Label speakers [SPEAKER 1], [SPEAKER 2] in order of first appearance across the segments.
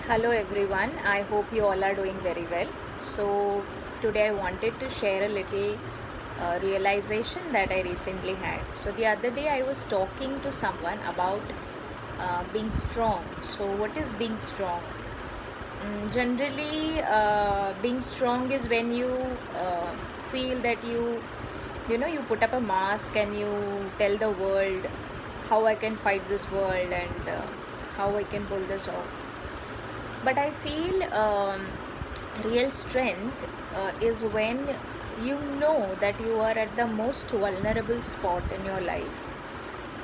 [SPEAKER 1] Hello everyone, I hope you all are doing very well. So, today I wanted to share a little realization that I recently had. So, the other day I was talking to someone about being strong. So, what is being strong? Generally, being strong is when you feel that you put up a mask and you tell the world how I can fight this world and how I can pull this off. But I feel real strength is when you know that you are at the most vulnerable spot in your life,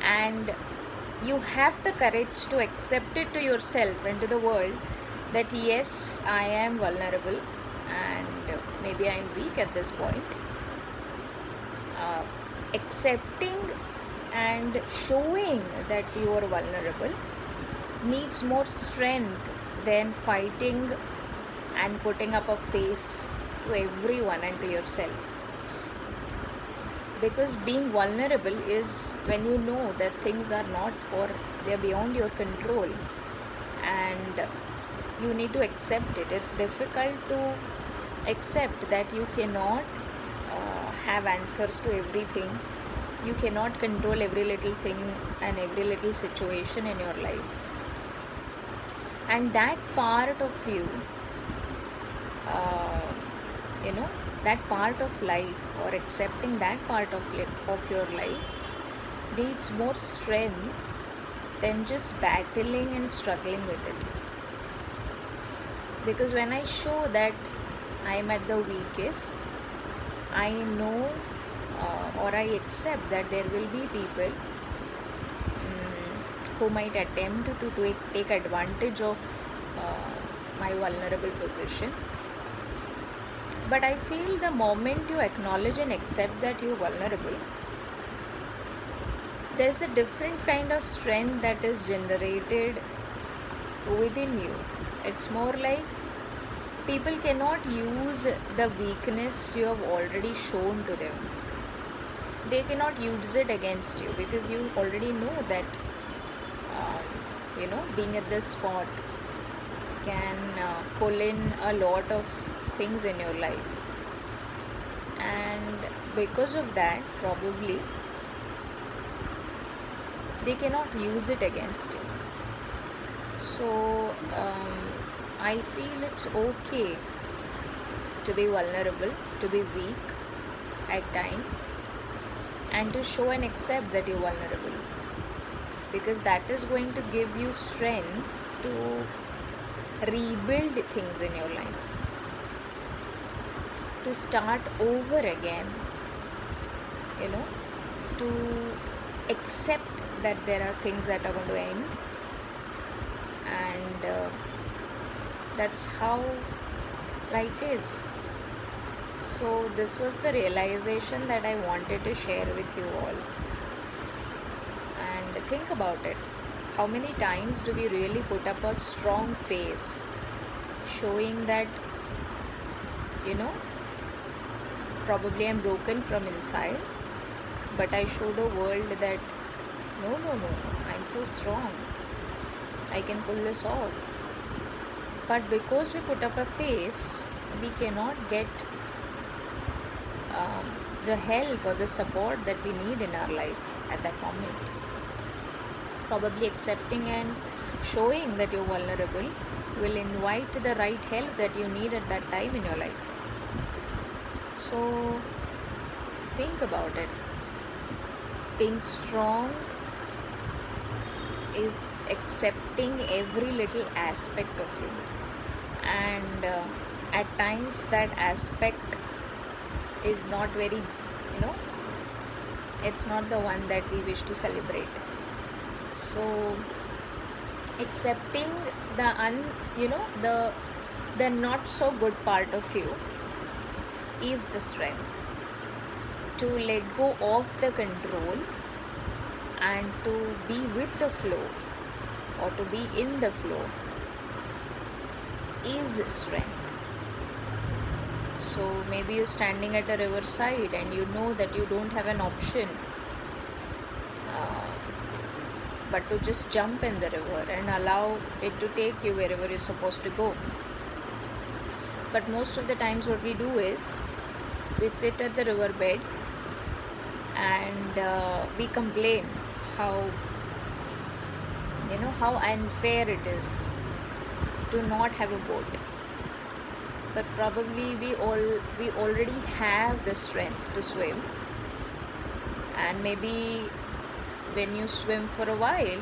[SPEAKER 1] and you have the courage to accept it to yourself and to the world that yes, I am vulnerable and maybe I am weak at this point. uh, Accepting and showing that you are vulnerable needs more strength than fighting and putting up a face to everyone and to yourself. Because being vulnerable is when you know that things are not, or they're beyond your control, and you need to accept it. It's difficult to accept that you cannot have answers to everything. You cannot control every little thing and every little situation in your life. And that part of you, uh, you know that part of life, or accepting that part of your life, needs more strength than just battling and struggling with it. Because when I show that I am at the weakest, I know, or I accept that there will be people who might attempt to take advantage of uh, my vulnerable position. But I feel the moment you acknowledge and accept that you're vulnerable, there's a different kind of strength that is generated within you. It's more like people cannot use the weakness you have already shown to them. They cannot use it against you because you already know that, being at this spot can pull in a lot of things in your life. And because of that, probably they cannot use it against you. So I feel it's okay to be vulnerable, to be weak at times, and to show and accept that you're vulnerable, because that is going to give you strength to rebuild things in your life, to start over again, you know, to accept that there are things that are going to end, and that's how life is. So, this was the realization that I wanted to share with you all. And think about it, how many times do we really put up a strong face, showing that, you know, probably I'm broken from inside, but I show the world that no, no, no, no, I'm so strong, I can pull this off. But because we put up a face, we cannot get um, the help or the support that we need in our life at that moment. Probably accepting and showing that you're vulnerable will invite the right help that you need at that time in your life. So, think about it. Being strong is accepting every little aspect of you, and at times that aspect is not very, it's not the one that we wish to celebrate. So accepting the the not so good part of you is the strength. To let go of the control and to be with the flow, or to be in the flow, is strength. So maybe you're standing at a riverside and you know that you don't have an option, uh, but to just jump in the river and allow it to take you wherever you're supposed to go. But most of the times, what we do is we sit at the riverbed and we complain how, how unfair it is to not have a boat. But probably we already have the strength to swim, and maybe when you swim for a while,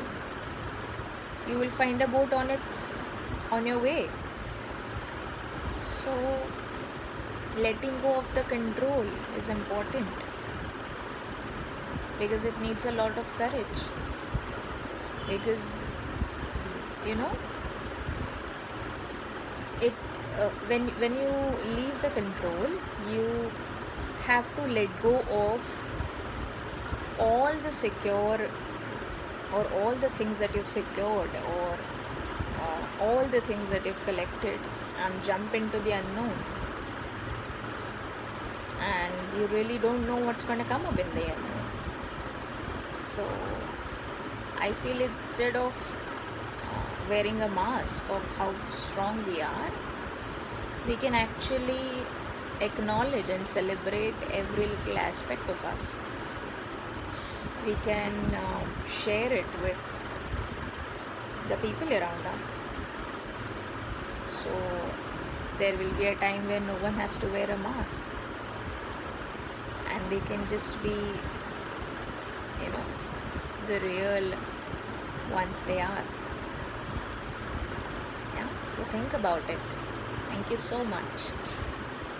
[SPEAKER 1] you will find a boat on your way. So letting go of the control is important, because it needs a lot of courage. Because you know it when you leave the control, you have to let go of all the secure, or all the things that you've secured, or all the things that you've collected, and jump into the unknown. And you really don't know what's going to come up in the unknown. So I feel, instead of wearing a mask of how strong we are, we can actually acknowledge and celebrate every little aspect of us. We can share it with the people around us. So there will be a time where no one has to wear a mask, and they can just be, the real ones they are. Yeah, so think about it. Thank you so much.